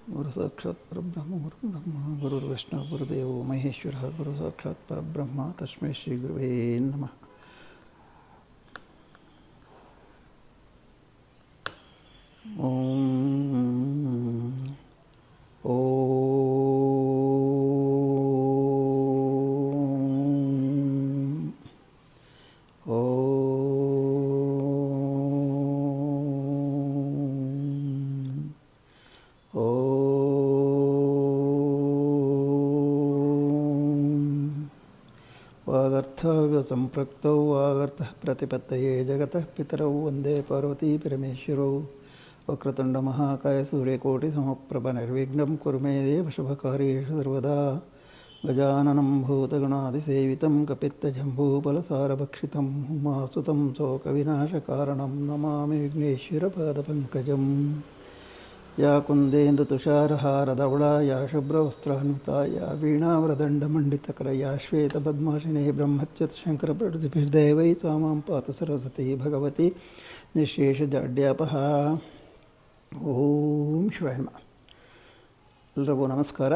गुरु साक्षात् परब्रह्म गुरुर्विष्णु गुरुदेवो महेश्वरः गुरु साक्षात् परब्रह्म तस्मै श्री गुरुवे नमः। संप्रक्तौ वागर्थः प्रतिपत्तये जगतः पितरौ वन्दे पार्वती परमेश्वरौ। वक्रतुण्डमहाकाय सूर्यकोटिसमप्रभ निर्विघ्नं कुरु मे देव शुभकार्येषु सर्वदा। गजाननं भूतगणादिसेवितं कपित्तजम्बूफलसारभक्षितं उमासुतं शोकविनाशकारणं नमामि विघ्नेश्वरपादपङ्कजम्। या कुन्देन्दुतुषारहारधवला या शुभ्रवस्त्रान्विता या वीणावरदण्डमण्डितकरया श्वेतपद्माशिने ब्रह्मच्युतशङ्करप्रभृतिभिर्देवैः सा मां पातु सरस्वती भगवती निःशेषजाड्यापः। ಓಂ ಶಿವಾಯ ನಮಃ. ಎಲ್ರಿಗೂ ನಮಸ್ಕಾರ.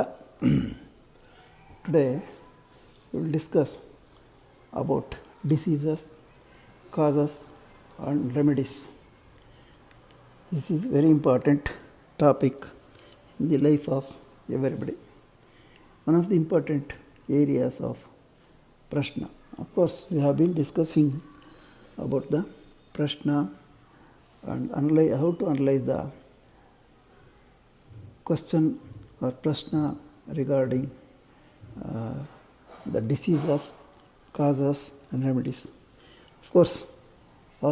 Today we will discuss about diseases, causes and remedies. This is very important topic in the life of everybody. One of the important areas of Prashna. Of course, we have been discussing about the Prashna and how to analyze the question or Prashna regarding the diseases, causes and remedies. Of course, we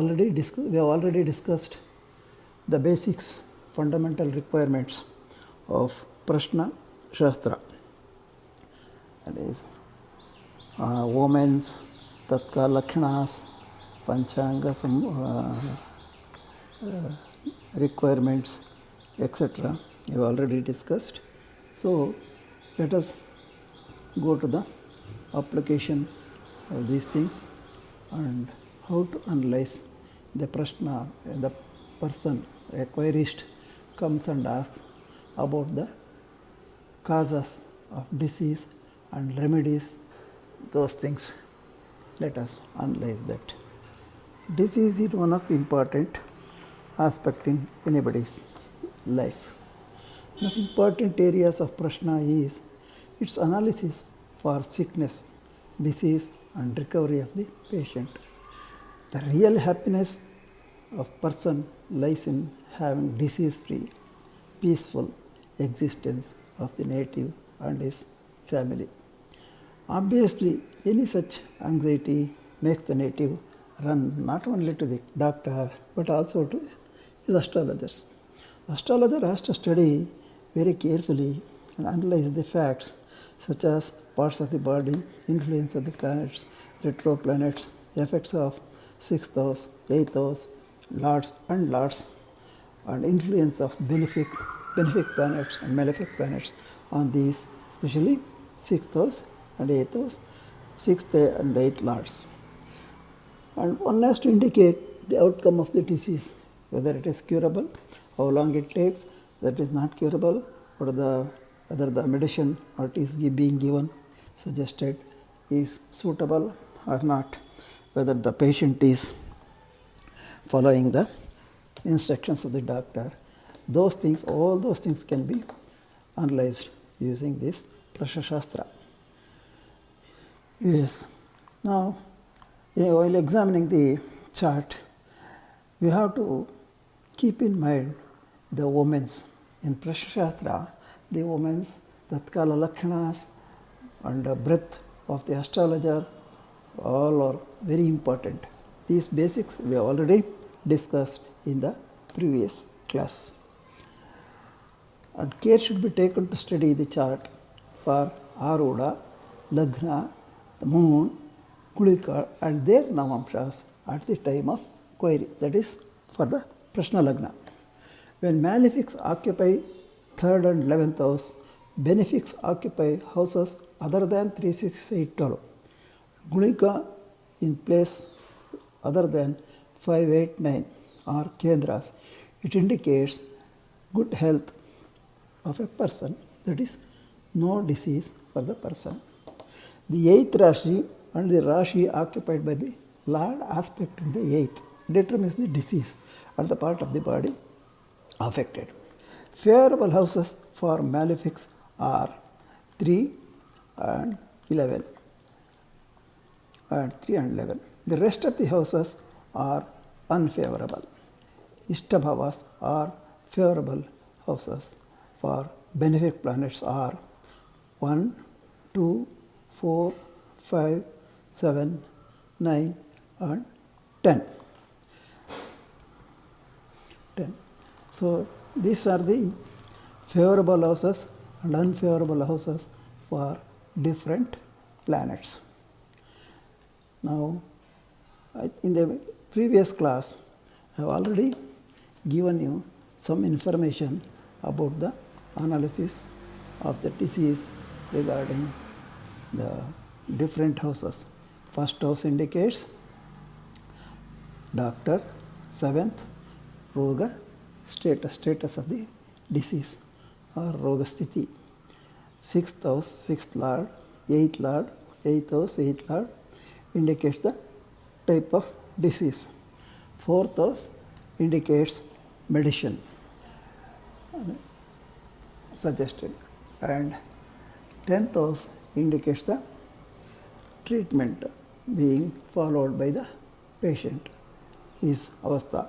have already discussed the basics, fundamental requirements of Prashna Shastra. That is omens, tatka lakshanas, panchanga requirements, etc. We have already discussed. So let us go to the application of these things and how to analyze the Prashna. The person, a querist, comes and asks about the causes of disease and remedies, those things. Let us analyze that. Disease is one of the important aspects in anybody's life. One of the important areas of Prashna is its analysis for sickness, disease and recovery of the patient. The real happiness of person lies in having disease-free, peaceful existence of the native and his family. Obviously, any such anxiety makes the native run not only to the doctor but also to his astrologers. Astrologer has to study very carefully and analyze the facts such as parts of the body, influence of the planets, retro planets, effects of 6th house, 8th house, lords and lords, and influence of benefic planets and malefic planets on these, especially 6th house and 8th house, 6th and 8th lords. And one has to indicate the outcome of the disease, whether it is curable, how long it takes, that is not curable, whether the medicine what is being given, suggested, is suitable or not, whether the patient is following the instructions of the doctor. Those things, all those things can be analyzed using this Prashna Shastra. Yes. Now, while examining the chart, we have to keep in mind the omens. In Prashna Shastra, the omens, tatkala lakshanas and the breadth of the astrologer, all are very important. These basics we have already discussed in the previous class. And care should be taken to study the chart for Arudha, Lagna, the moon, Kulika and their Navamshas at the time of query, that is for the Prashna Lagna. When malefics occupy 3rd and 11th house, benefics occupy houses other than 3, 6, 8, 12. Gulika in place other than 5, 8, 9 are Kendras. It indicates good health, of a person, that is, no disease for the person. The eighth Rashi and the Rashi occupied by the Lord aspect in the eighth determines the disease or the part of the body affected. Favorable houses for malefics are 3 and 11. And 3 and 11. The rest of the houses are unfavorable. Ishtabhavas are favorable houses for benefic planets are 1, 2, 4, 5, 7, 9 and 10. 10. So these are the favorable houses and unfavorable houses for different planets. Now, in the previous class, I have already given you some information about the analysis of the disease regarding the different houses. First house indicates doctor, seventh, roga, status of the disease or roga sthiti. Sixth house, sixth lord, eighth house, eighth lord indicates the type of disease. Fourth house indicates medicine suggested, and 10th house indicates the treatment being followed by the patient, his avastha.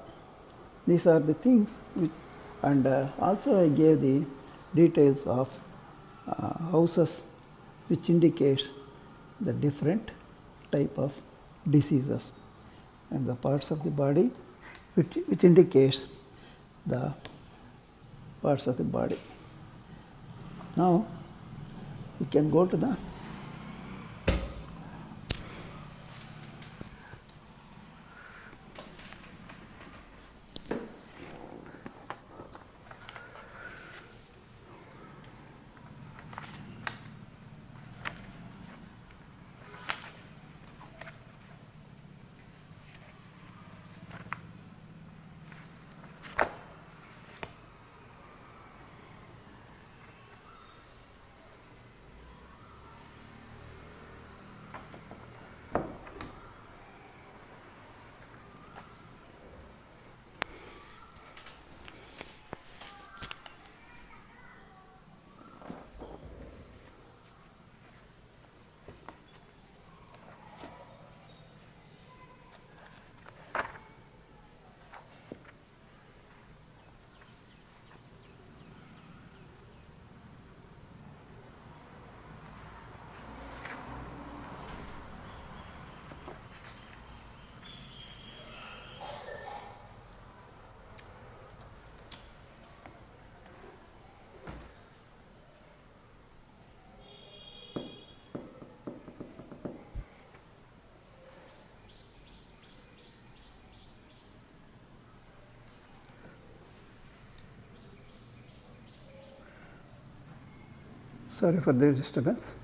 These are the things which, and also I gave the details of houses which indicates the different type of diseases and the parts of the body which indicates the parts of the body. Now we can go to the sorry for the disturbance.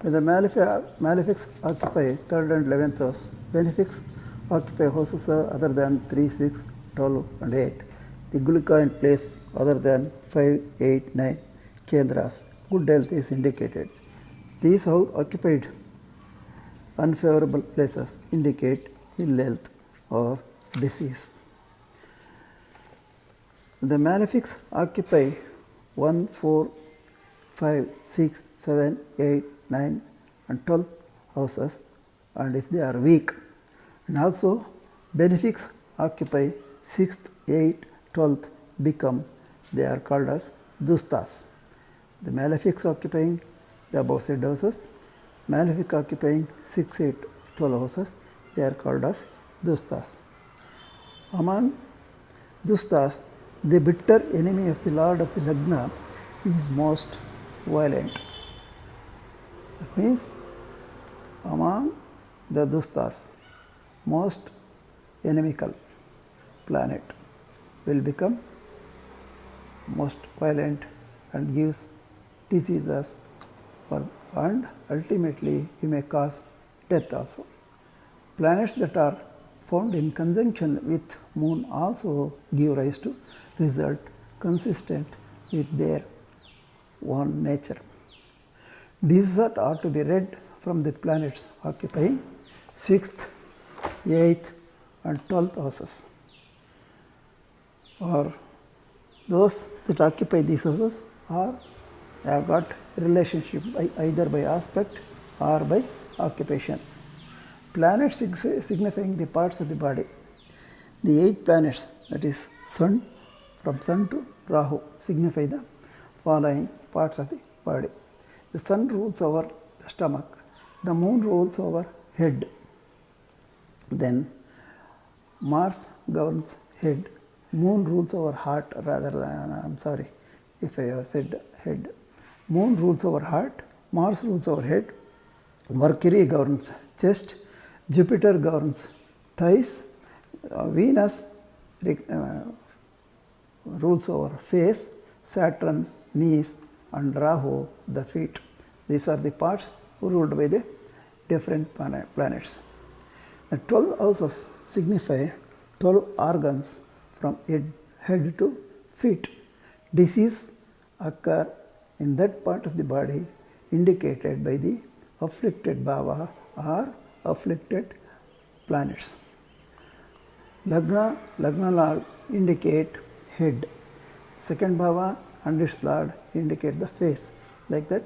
When the malefics occupy 3rd and 11th house, benefics occupy houses other than 3, 6, 12 and 8. The gulika in place other than 5, 8, 9 kendras. Good health is indicated. These occupied unfavorable places indicate ill health or disease. The malefics occupy 1, 4, 5, 6, 7, 8, 9 and 12 houses, and if they are weak, and also benefics occupy 6th, 8th, 12th become, they are called as dustas. The malefics occupying the above said houses, malefic occupying 6, 8, 12 houses, they are called as dustas. Among dustas, the bitter enemy of the lord of the lagna is most violent. That means among the dustas, most inimical planet will become most violent and gives diseases and ultimately he may cause death also. Planets that are found in conjunction with moon also give rise to result consistent with their own nature. These are to be read from the planets occupying 6th, 8th and 12th houses, or those that occupy these houses have got relationship either by aspect or by occupation. Planets signifying the parts of the body. The 8 planets, that is Sun, from Sun to Rahu, signify the following parts of the body. The Sun rules over the stomach, the Moon rules over head, then Mars governs head, Moon rules over heart, rather than, I'm sorry if I have said head. Moon rules over heart, Mars rules over head, Mercury governs chest, Jupiter governs thighs, Venus rules over face, Saturn knees and Rahu the feet. These are the parts ruled by the different planets. The 12 houses signify 12 organs from head to feet. Disease occur in that part of the body indicated by the afflicted bhava or afflicted planets. Lagna lord indicate head. Second bhava and its lord indicate the face. Like that,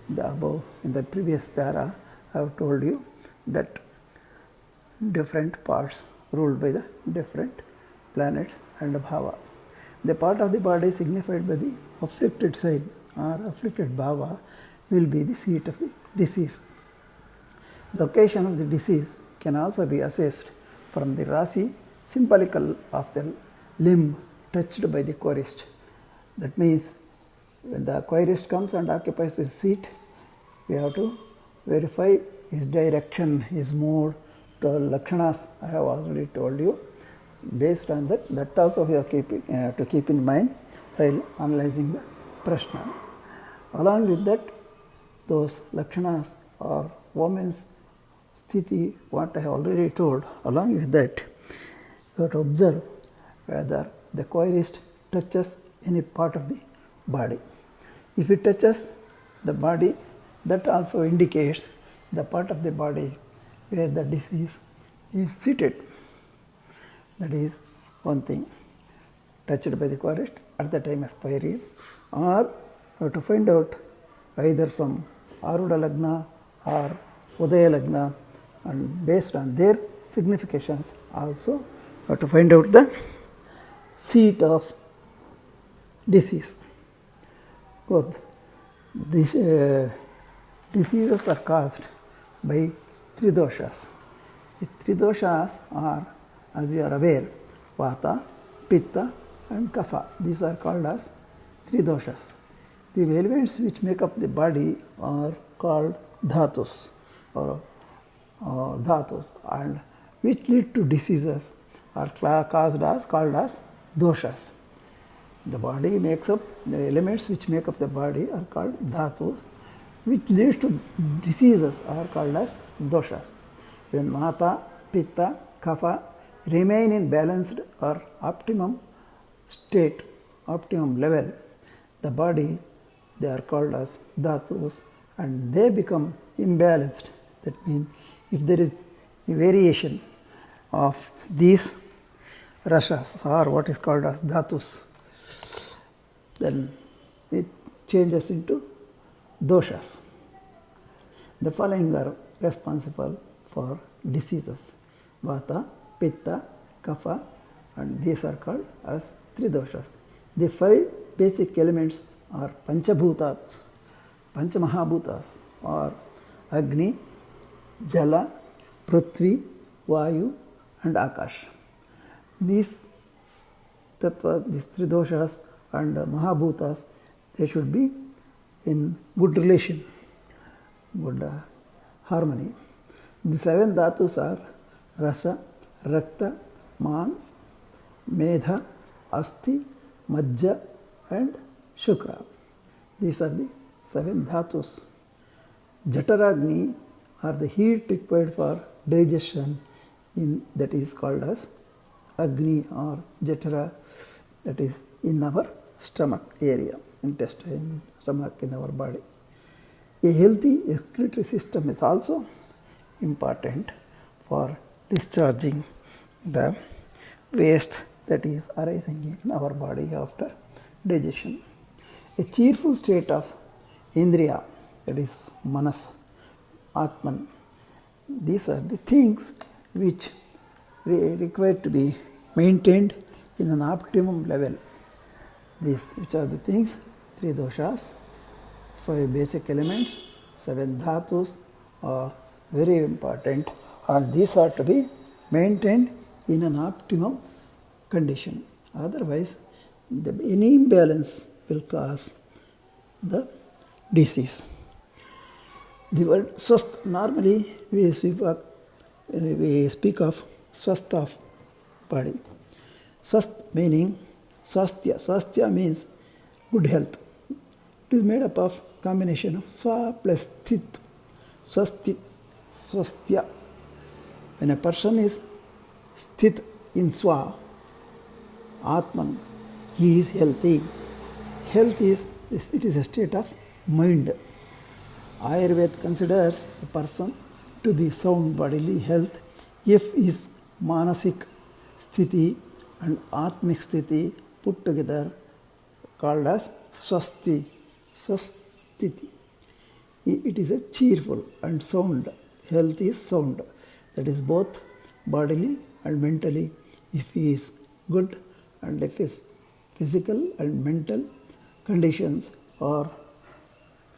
the above in the previous para I have told you that different parts ruled by the different planets and bhava. The part of the body signified by the afflicted side or afflicted bhava will be the seat of the disease. Location of the disease can also be assessed from the Rasi symbolical of the limb touched by the querist. That means when the querist comes and occupies his seat, we have to verify his direction, his mood, to lakshanas I have already told you. Based on that also we have to keep in mind while analyzing the prashna. Along with that, those lakshanas or woman's sthiti, what I have already told, along with that, you have to observe whether the querist touches any part of the body. If it touches the body, that also indicates the part of the body where the disease is seated. That is one thing, touched by the querist at the time of period, or you have to find out either from Arudha Lagna or Udaya Lagna, and based on their significations also you have to find out the seat of disease. Good. These diseases are caused by 3 doshas. The 3 doshas are, as you are aware, Vata, Pitta and Kapha. These are called as 3 doshas. The elements which make up the body are called dhatus or dhatus, and which lead to diseases are called as doshas. The body makes up, the elements which make up the body are called dhatus, which leads to diseases are called as doshas. When Vata, Pitta, Kapha remain in balanced or optimum state, optimum level, the body, they are called as dhatus, and they become imbalanced. That means if there is a variation of these rashas or what is called as dhatus, then it changes into doshas. The following are responsible for diseases: Vata, Pitta, Kapha, and these are called as 3 doshas. The 5 basic elements are Panchabhutats, Panchamahabhutas, or Agni, Jala, Prithvi, Vayu and Akash. These tattvas, these 3 doshas and Mahabhutas, they should be in good relation, good harmony. The 7 dhatus are Rasa, Rakta, Mans, Medha, Asti, Majja and Shukra. These are the 7 dhatus. Jataragni are the heat required for digestion, that is called as Agni or Jatara, that is in our stomach area, intestine, stomach in our body. A healthy excretory system is also important for discharging the waste that is arising in our body after digestion. A cheerful state of indriya, that is manas, atman, these are the things which require to be maintained in an optimum level. These, which are the things, 3 doshas, 5 basic elements, 7 dhatus are very important, and these are to be maintained in an optimum condition. Otherwise, any imbalance will cause the disease. The word swasth, normally we speak of swasth of body. Swasth meaning swasthya. Swasthya means good health. It is made up of combination of swa plus sthit. Swasthit, swasthya. When a person is sthit in swa, atman, he is healthy. Health is a state of mind. Ayurveda considers a person to be sound bodily health if his manasik sthiti and atmic sthiti put together called as swasti, swastiti. It is a cheerful and sound. Health is sound. That is both bodily and mentally. If he is good and if his physical and mental conditions are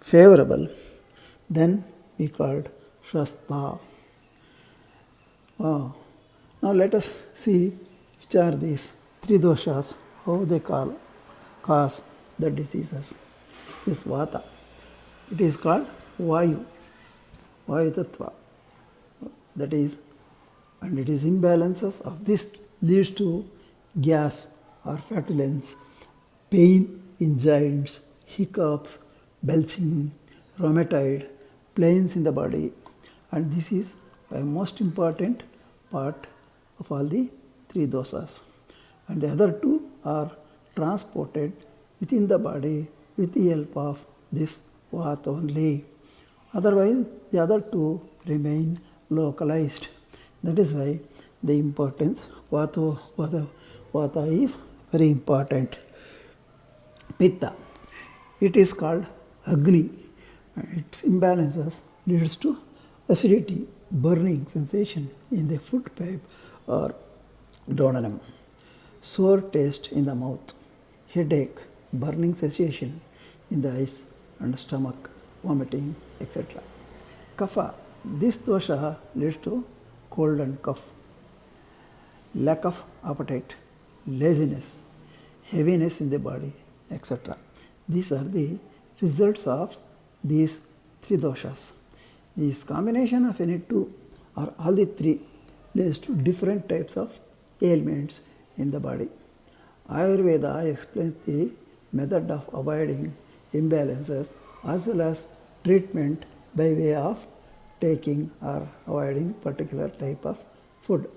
favorable, then we called swastha. Now let us see which are these 3 doshas, how they cause the diseases. This vata, it is called vayu, vayu tattva. That is, and it is imbalances of this leads to gas or flatulence, pain in joints, hiccups, belching, rheumatoid, pains in the body, and this is a most important part of all the 3 dosas. And the other 2 are transported within the body with the help of this vata only. Otherwise, the other 2 remain localized. That is why the importance vata is very important. Pitta, it is called Agni. Its imbalances leads to acidity, burning sensation in the foot pipe or duodenum, sour taste in the mouth, headache, burning sensation in the eyes and stomach, vomiting, etc. Kapha, this dosha leads to cold and cough, lack of appetite, laziness, heaviness in the body, etc. These are the results of these 3 doshas. This combination of any 2 or all the 3 leads to different types of ailments in the body. Ayurveda explains the method of avoiding imbalances as well as treatment by way of taking or avoiding particular type of food.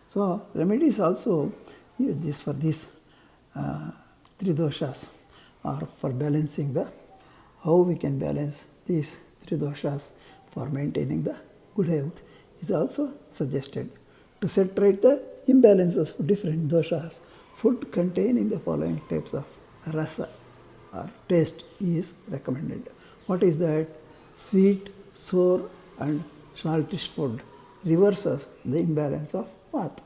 So remedies also used for these 3 doshas or for balancing how we can balance these 3 doshas for maintaining the good health is also suggested. To set right the imbalances of different doshas, food containing the following types of rasa or taste is recommended. What is that? Sweet, sour and saltish food reverses the imbalance of vata.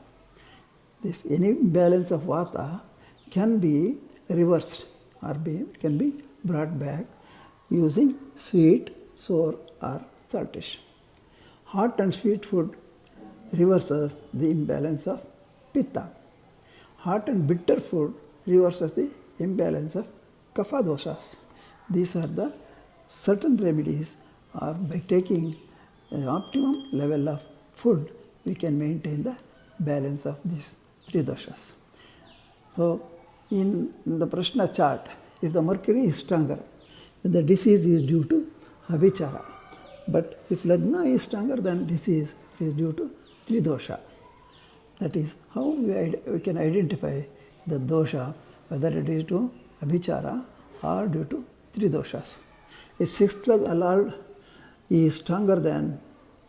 Any imbalance of vata can be reversed or can be brought back using sweet, sour or saltish. Hot and sweet food reverses the imbalance of pitta. Hot and bitter food reverses the imbalance of kapha doshas. These are the certain remedies, or by taking an optimum level of food, we can maintain the balance of these 3 doshas. So, in the Prashna chart, if the mercury is stronger, then the disease is due to Abhichara. But if Lagna is stronger, then disease is due to Tridosha. That is how we can identify the dosha, whether it is to abhichara are due to three doshas. If sixth lord is stronger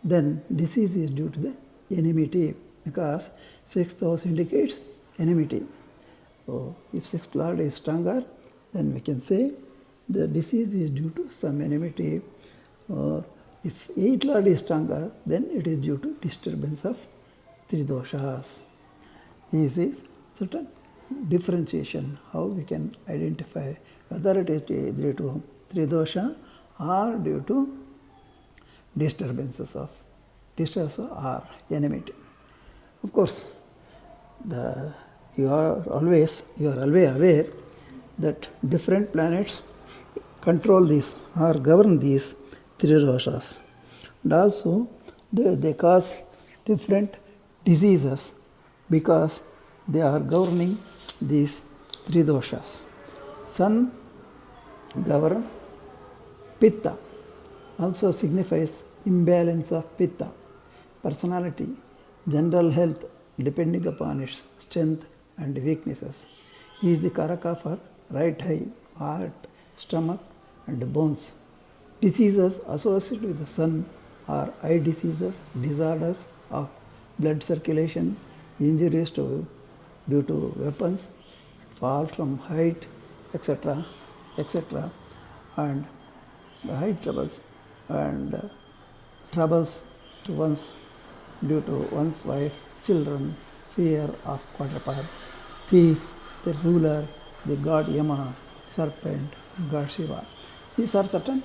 then disease is due to the enmity, because sixth house indicates enmity. So if sixth lord is stronger, then we can say the disease is due to some enmity. Or if eighth lord is stronger, then it is due to disturbance of three doshas. This is certain differentiation, how we can identify whether it is due to three dosha or due to disturbances or enmity. Of course, you are always aware that different planets control these or govern these three doshas, and also they cause different diseases because they are governing these three doshas. Sun governs Pitta, also signifies imbalance of Pitta, personality, general health depending upon its strength and weaknesses. He is the Karaka for right eye, heart, stomach and bones. Diseases associated with the sun are eye diseases, disorders of blood circulation, injuries due to weapons, fall from height, etc., and height troubles and troubles to due to one's wife, children, fear of quadruped, thief, the ruler, the god Yama, serpent, god Shiva. These are certain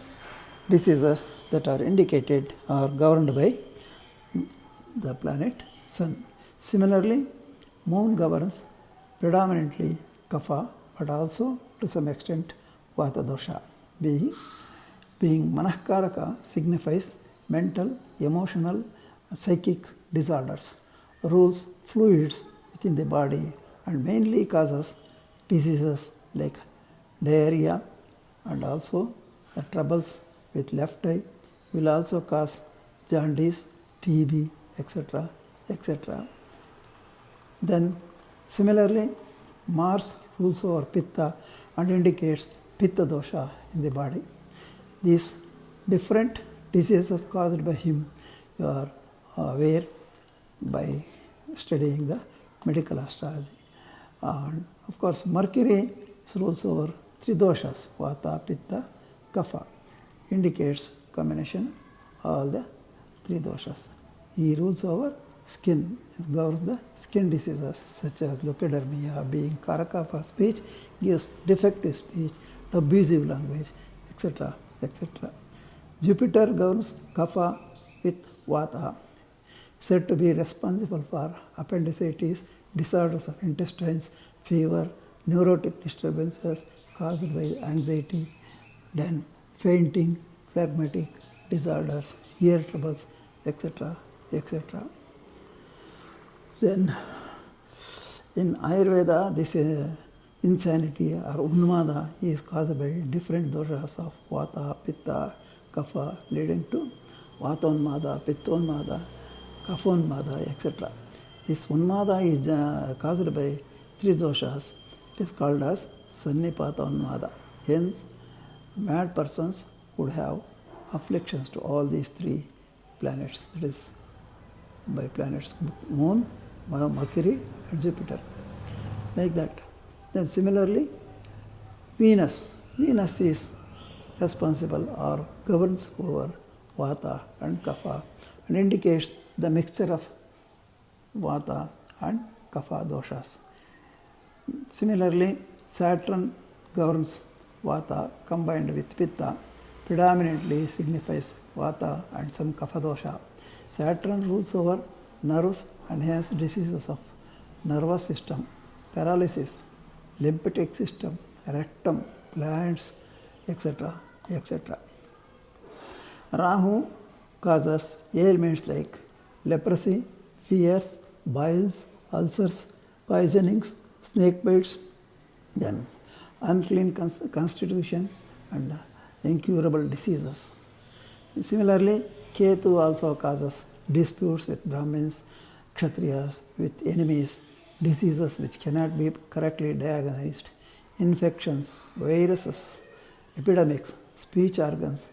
diseases that are indicated or governed by the planet Sun. Similarly, moon governs predominantly Kapha, but also to some extent Vata dosha. Being Manahkaraka signifies mental, emotional, psychic disorders, rules fluids within the body, and mainly causes diseases like diarrhea, and also the troubles with left eye will also cause jaundice, TB, etc., etc. Then similarly, Mars rules over Pitta and indicates Pitta dosha in the body. These different diseases caused by him you are aware by studying the medical astrology. And of course, Mercury rules over three doshas, Vata, Pitta, Kapha, indicates combination of all the three doshas. He rules over skin, governs the skin diseases such as leukodermia, being Karaka for speech, gives defective speech, abusive language, etc., etc. Jupiter governs Kapha with Vata, said to be responsible for appendicitis, disorders of intestines, fever, neurotic disturbances caused by anxiety, then fainting, phlegmatic disorders, ear troubles, etc., etc. Then in Ayurveda, this insanity or unmada is caused by different doshas of Vata, Pitta, Kapha, leading to Vatonmada, Pittonmada, Kaphanmada, etc. This unmada is caused by three doshas. It is called as Sannipata Unmada. Hence, mad persons would have afflictions to all these three planets, that is, by planets Moon, Mercury and Jupiter. Like that. Then similarly, Venus is responsible or governs over Vata and Kapha and indicates the mixture of Vata and Kapha doshas. Similarly, Saturn governs Vata combined with Pitta, predominantly signifies Vata and some Kapha dosha. Saturn rules over nerves and hence diseases of nervous system, paralysis, lymphatic system, rectum, glands, etc., etc. Rahu causes ailments like leprosy, fears, biles, ulcers, poisonings, snake bites, then unclean constitution and incurable diseases. Similarly, Ketu also causes disputes with Brahmins, Kshatriyas, with enemies, diseases which cannot be correctly diagnosed, infections, viruses, epidemics, speech organs,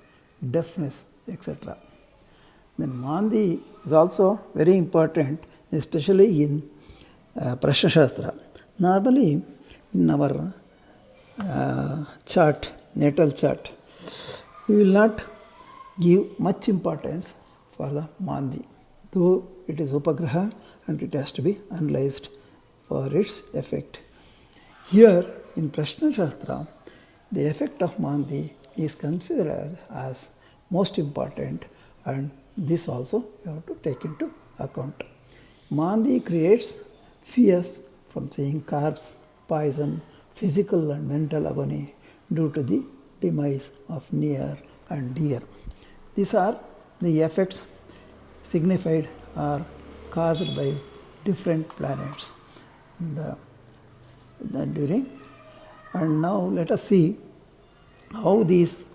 deafness, etc. Then Mandi is also very important, especially in Prashna Shastra. Normally, in our chart, natal chart, we will not give much importance for the Mandi, though it is Upagraha and it has to be analyzed for its effect. Here in Prashna Shastra, the effect of Mandi is considered as most important, and this also you have to take into account. Mandi creates fears from seeing carbs, poison, physical and mental agony due to the demise of near and dear. These are the effects signified or caused by different planets. And now let us see how these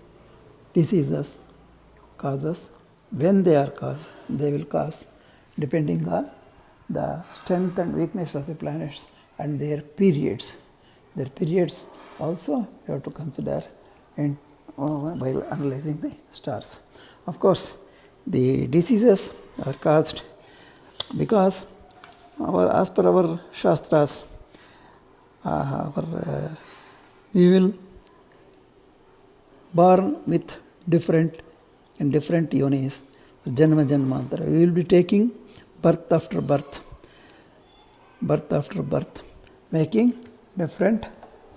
diseases causes, when they are caused, they will cause depending on the strength and weakness of the planets and their periods. Their periods also you have to consider while analyzing the stars. Of course, the diseases are caused because as per our Shastras, we will born with different yonis, janma janmantara. We will be taking birth after birth, making different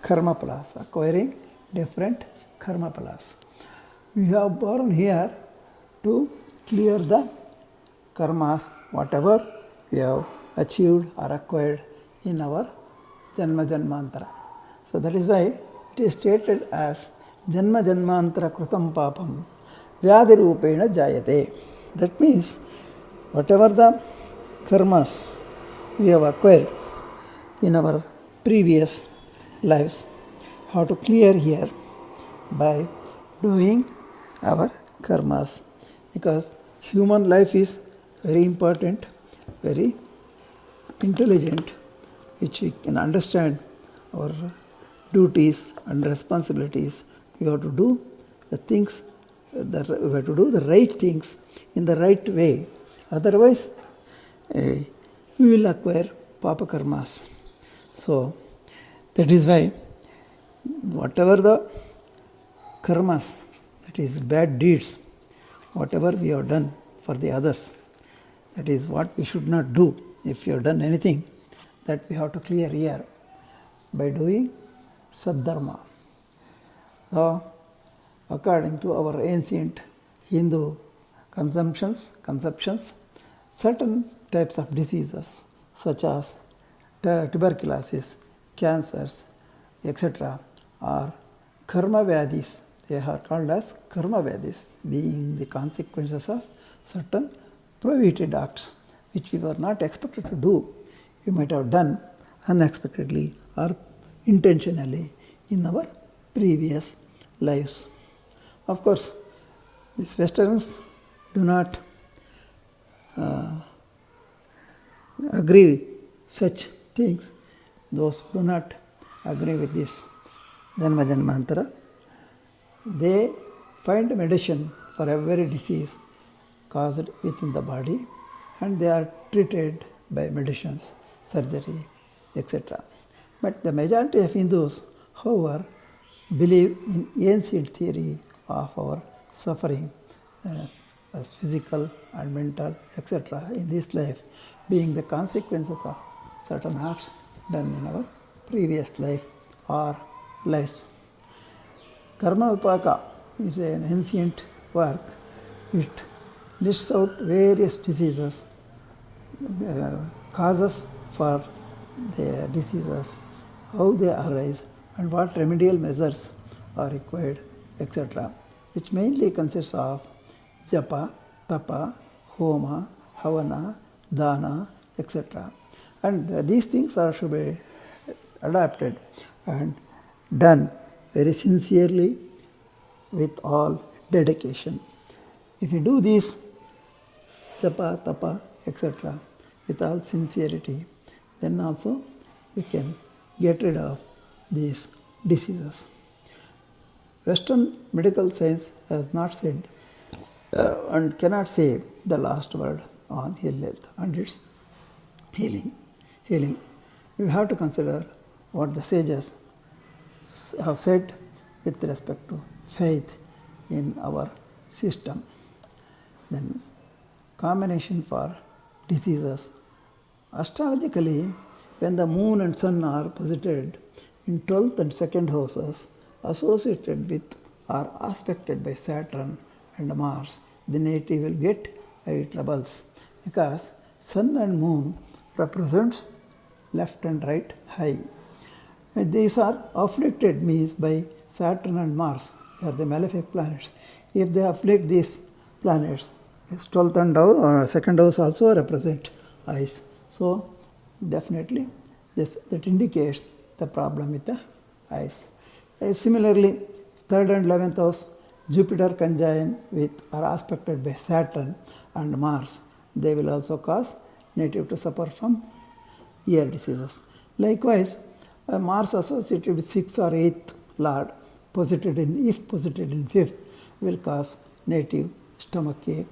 karma palas, acquiring different karma palas. We have born here to clear the karmas, whatever we have achieved or acquired in our janma janmantara. So that is why it is stated as janma janmantara krutam papam vyadi rupena jayate. That means whatever the karmas we have acquired in our previous lives, how to clear here by doing our karmas, because human life is very important, very intelligent, which we can understand our duties and responsibilities. We have to do the things, we have to do the right things in the right way. Otherwise, we will acquire papa karmas. So, that is why whatever the karmas, that is bad deeds, whatever we have done for the others, that is what we should not do. If you have done anything, that we have to clear here by doing Saddharma. So, according to our ancient Hindu conceptions, certain types of diseases such as tuberculosis, cancers, etc. are karma vyadis. They are called as karma vyadis, being the consequences of certain prohibited acts which we were not expected to do. We might have done unexpectedly or intentionally in our previous lives. Of course, these Westerns do not agree with such things. Those who do not agree with this Janma Janmantara, they find medicine for every disease caused within the body, and they are treated by medicines, surgery, etc. But the majority of Hindus, however, believe in ancient theory of our suffering as physical and mental, etc. in this life, being the consequences of certain acts done in our previous life or lives. Karma Vipaka is an ancient work. It lists out various diseases, causes for the diseases, how they arise, and what remedial measures are required, etc., which mainly consists of japa, tapa, homa, havana, dana, etc. And these things are should be adapted and done very sincerely with all dedication. If you do this japa, tapa, etc. with all sincerity, then also you can get rid of these diseases. Western medical science has not said and cannot say the last word on ill health and its healing. You have to consider what the sages have said with respect to faith in our system. Then combination for diseases. Astrologically, when the moon and sun are posited in 12th and 2nd houses associated with or aspected by Saturn and Mars, the native will get eye troubles because sun and moon represents left and right eye. And these are afflicted means by Saturn and Mars. They are the malefic planets. If they afflict these planets, this 12th and 2nd house also represent eyes. So definitely that indicates the problem with the eyes. Similarly, 3rd and 11th house, Jupiter conjoined with or aspected by Saturn and Mars, they will also cause native to suffer from ear diseases. Likewise, Mars associated with 6th or 8th lord, if posited in 5th, will cause native stomach ache.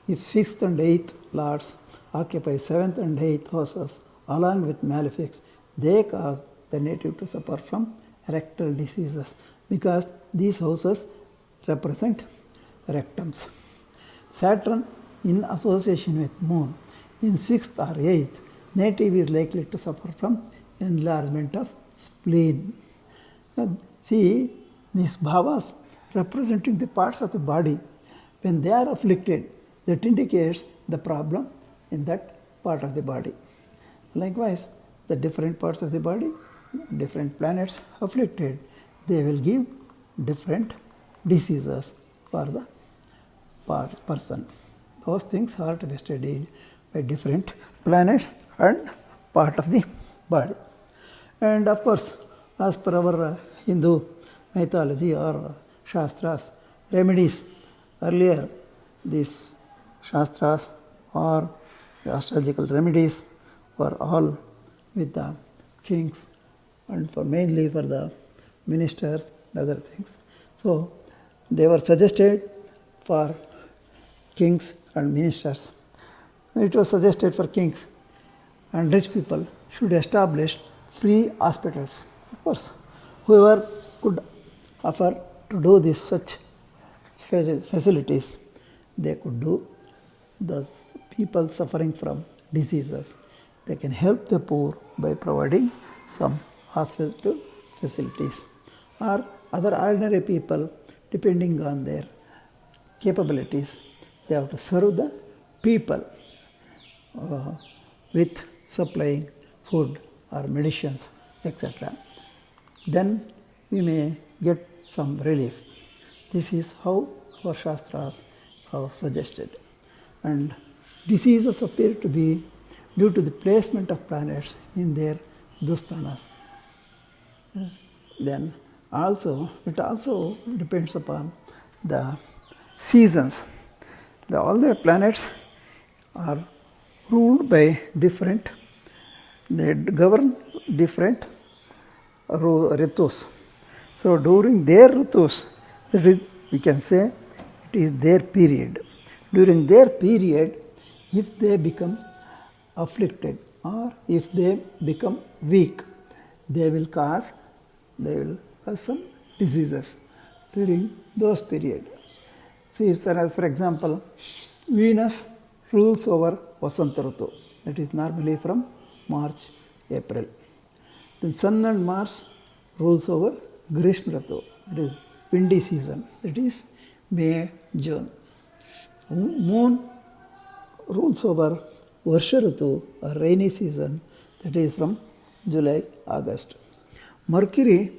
If 6th and 8th lords occupy 7th and 8th houses along with malefics, they cause the native to suffer from rectal diseases because these houses represent rectums. Saturn in association with moon in 6th or 8th, native is likely to suffer from enlargement of spleen. See, these bhavas representing the parts of the body, when they are afflicted, that indicates the problem in that part of the body. Likewise, the different parts of the body, different planets afflicted, they will give different diseases for the person. Those things are to be studied by different planets and part of the body. And of course, as per our Hindu mythology or Shastras, remedies, earlier these Shastras or the astrological remedies were all with the kings and mainly for the ministers and other things. So they were suggested for kings and ministers. It was suggested for kings and rich people should establish free hospitals. Of course, whoever could offer to do this such facilities, they could do. The people suffering from diseases, they can help the poor by providing some hospital facilities, or other ordinary people, depending on their capabilities, they have to serve the people with supplying food or medicines, etc. Then we may get some relief. This is how our Shastras have suggested. And diseases appear to be due to the placement of planets in their dusthanas. Then it also depends upon the seasons. All the planets are ruled by different, they govern different ritus. So during their ritus, we can say it is their period. During their period, if they become afflicted or if they become weak, they will cause some diseases during those periods. See, for example, Venus rules over Vasanta Ritu, that is normally from March, April. Then Sun and Mars rules over Grishma Ritu, that is windy season, that is May, June. Moon rules over Varsha Ritu, a rainy season, that is from July, August. Mercury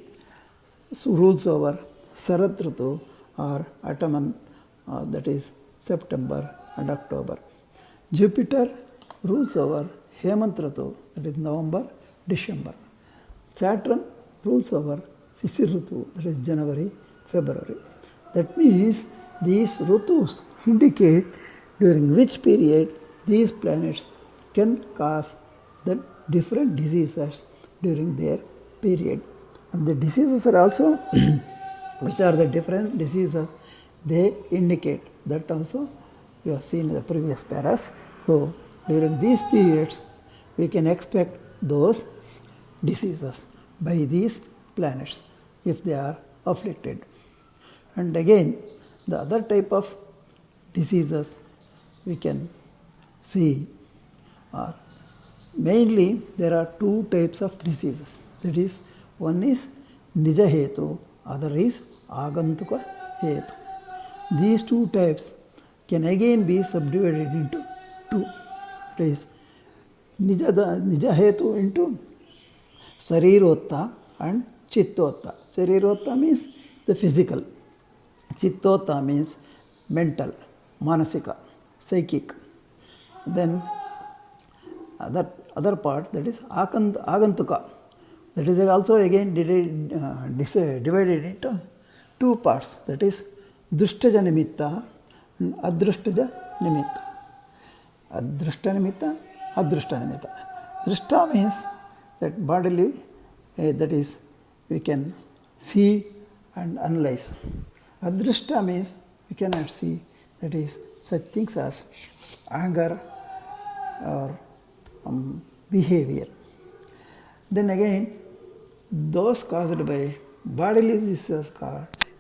rules over Sarat Ritu or autumn, that is September and October. Jupiter rules over Hemant Ritu, that is November, December. Saturn rules over Sisir Ritu, that is January, February. That means these Ritus indicate during which period these planets can cause the different diseases during their period. And the diseases are also, which are the different diseases, they indicate that also you have seen in the previous paras. So during these periods, we can expect those diseases by these planets if they are afflicted. And again, the other type of diseases we can see are mainly there are two types of diseases. That is, one is Nija Hetu, other is Agantuka Hetu. These two types can again be subdivided into two. That is, Nija Hetu into Sarirotta and Chittotta. Sarirotta means the physical. Chittotta means mental, manasika, psychic. Then other part, that is Agantuka. That is also again divided into two parts. That is Drushtaja Nimitta and Adrushtaja Nimitta. Adrushta Nimitta, Adrushta Nimitta. Drushta means that bodily, that is, we can see and analyze. Adrushta means we cannot see, that is, such things as anger or behavior. Then again, those caused by bodily diseases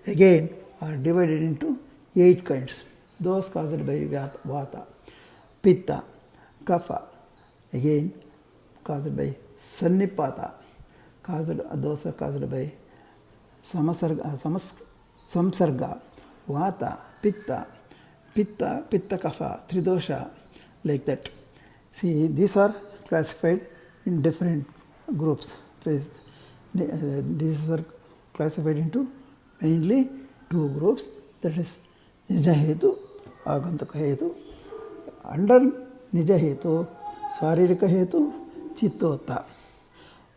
again are divided into 8 kinds. Those caused by Vata, Pitta, Kapha, again caused by Sannipata, those are caused by Samsarga, Vata, Pitta, Kapha, Tridosha, like that. See, these are classified in different groups. These are classified into mainly 2 groups, that is Nija Hetu, Agantuka Hetu. Under Nija Hetu, Saririka Hetu, Chittotta.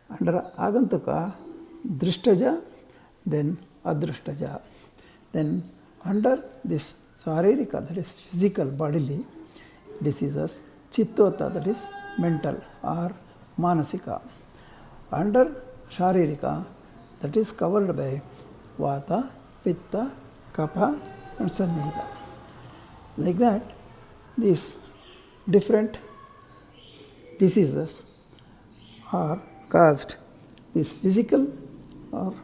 Under Agantuka, Drushtaja, then Adrushtaja. Then under this Saririka, that is physical bodily diseases, Chittotta, that is mental or manasika. Under Sharirika, that is covered by Vata, Pitta, Kapha and Sannita. Like that, these different diseases are caused, this physical or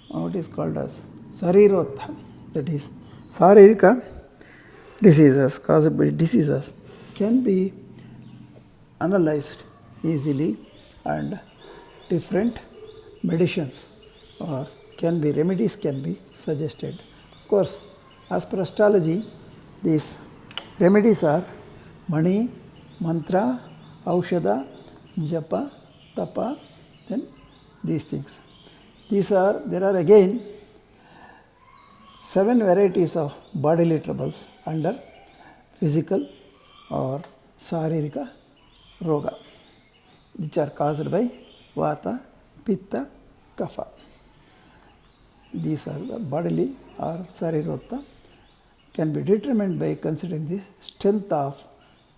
what is called as Sarirotha, that is Saririka diseases caused by diseases can be analyzed easily, and different medicines or remedies can be suggested. Of course, as per astrology, these remedies are Mani, Mantra, Aushadha, Japa, Tapa, then these things. There are again 7 varieties of bodily troubles under physical or Saririka Roga, which are caused by Vata, Pitta, Kapha. These are the bodily or Sarirotha, can be determined by considering the strength of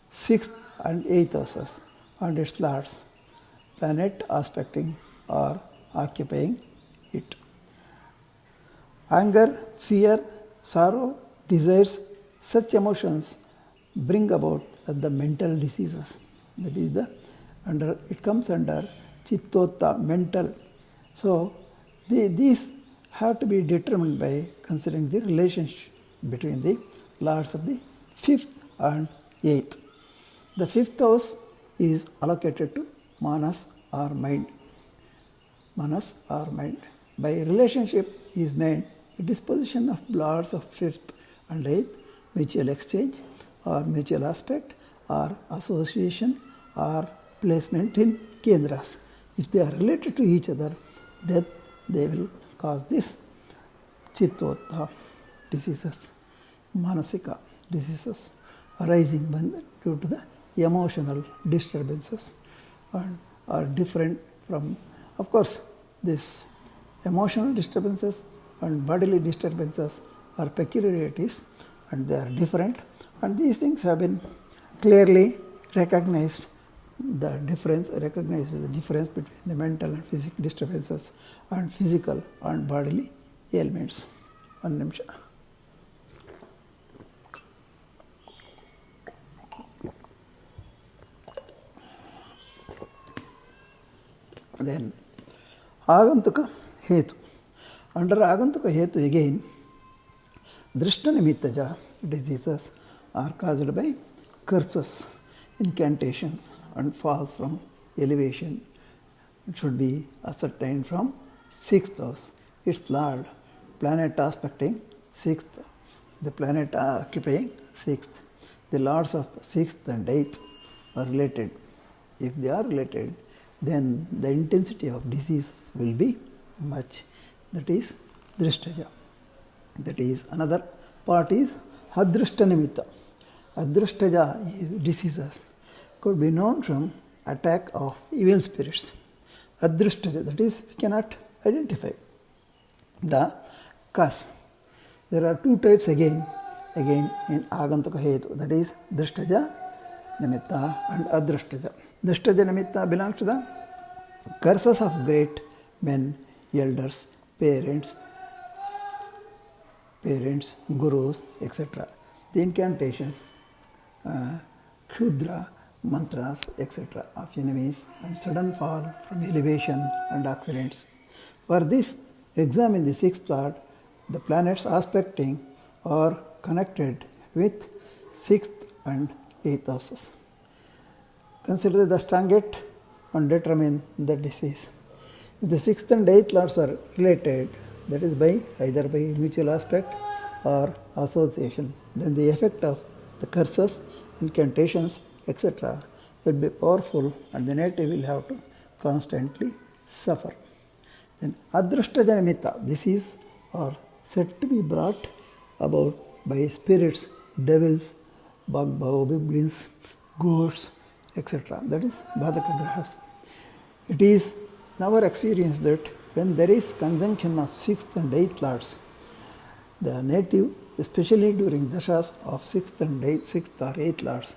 6th and 8th houses and its lords, planet aspecting or occupying it. Anger, fear, sorrow, desires, such emotions bring about the mental diseases. That is it comes under Chittotta, mental. So these have to be determined by considering the relationship between the lords of the 5th and 8th. The 5th house is allocated to Manas or mind. Manas or mind. By relationship is meant the disposition of lords of 5th and 8th, mutual exchange or mutual aspect or association or placement in kendras. If they are related to each other, then they will cause this Chittotta diseases, Manasika diseases arising due to the emotional disturbances and are different from, of course, this emotional disturbances and bodily disturbances are peculiarities and they are different, and these things have been clearly recognized the difference, recognizes the difference between the mental and physical disturbances and physical and bodily ailments. One ನಿಮಿಷ. Then Agantuka Hetu. Under Agantuka Hetu again, Drishtanimithaja diseases are caused by curses, incantations, and falls from elevation. It should be ascertained from 6th house. Its Lord, planet aspecting 6th, the planet occupying 6th. The lords of the 6th and 8th are related. If they are related, then the intensity of disease will be much. That is Drishtaja. That is another part is Adrishtanimitta. Adrishtaja diseases could be known from attack of evil spirits. Adrishtaja, that is, we cannot identify the cause. There are two types again in Agantaka Hetu, that is Drishtaja Nimitta and Adrishtaja. Drishtaja Nimitta belongs to the curses of great men, elders, parents, gurus, etc. The incantations, Kshudra, mantras, etc. of enemies and sudden fall from elevation and accidents. For this, examine the 6th Lord. The planets aspecting are connected with 6th and 8th houses. Consider the strongest and determine the disease. If the 6th and 8th lords are related, that is by either by mutual aspect or association, then the effect of the curses, incantations, etc. will be powerful and the native will have to constantly suffer. Then Adrishtaja Nimitta, disease are said to be brought about by spirits, devils, goblins, ghosts, etc. That is Bhadaka Grahas. It is our experience that when there is conjunction of 6th and 8th lords, the native, especially during dashas of 6th or 8th lords,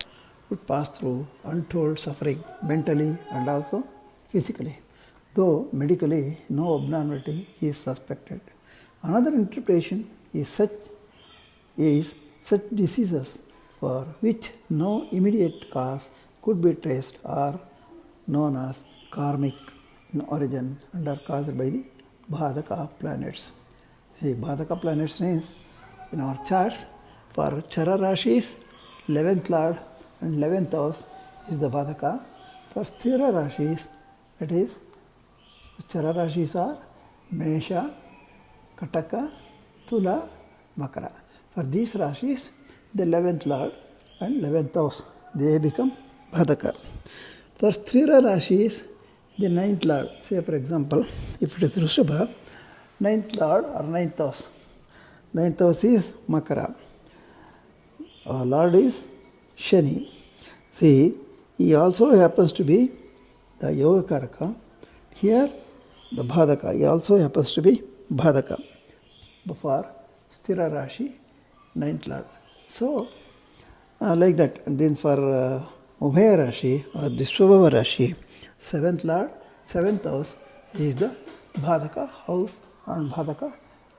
would pass through untold suffering mentally and also physically, though medically no abnormality is suspected. Another interpretation is such diseases for which no immediate cause could be traced are known as karmic in origin and are caused by the Bhadaka planets. See, Bhadaka planets means in our charts for Chara Rashis, 11th Lord and 11th house is the Bhadaka. For Sthira Rashis, that is, Chara Rashis are Mesha, Kataka, Tula, Makara. For these Rashis, the 11th Lord and 11th house, they become Bhadaka. For Sthira Rashis, the 9th Lord, say for example, if it is Rishabha, 9th Lord or 9th house. 9th house is Makara. Lord is Shani. See, he also happens to be the Yogakaraka. Here, the Bhadaka, he also happens to be Bhadaka for Sthira Rashi, 9th Lord. So, like that. And then for Ubhaya Rashi or the Swabhava Rashi, 7th Lord, 7th house is the Bhadaka house and Bhadaka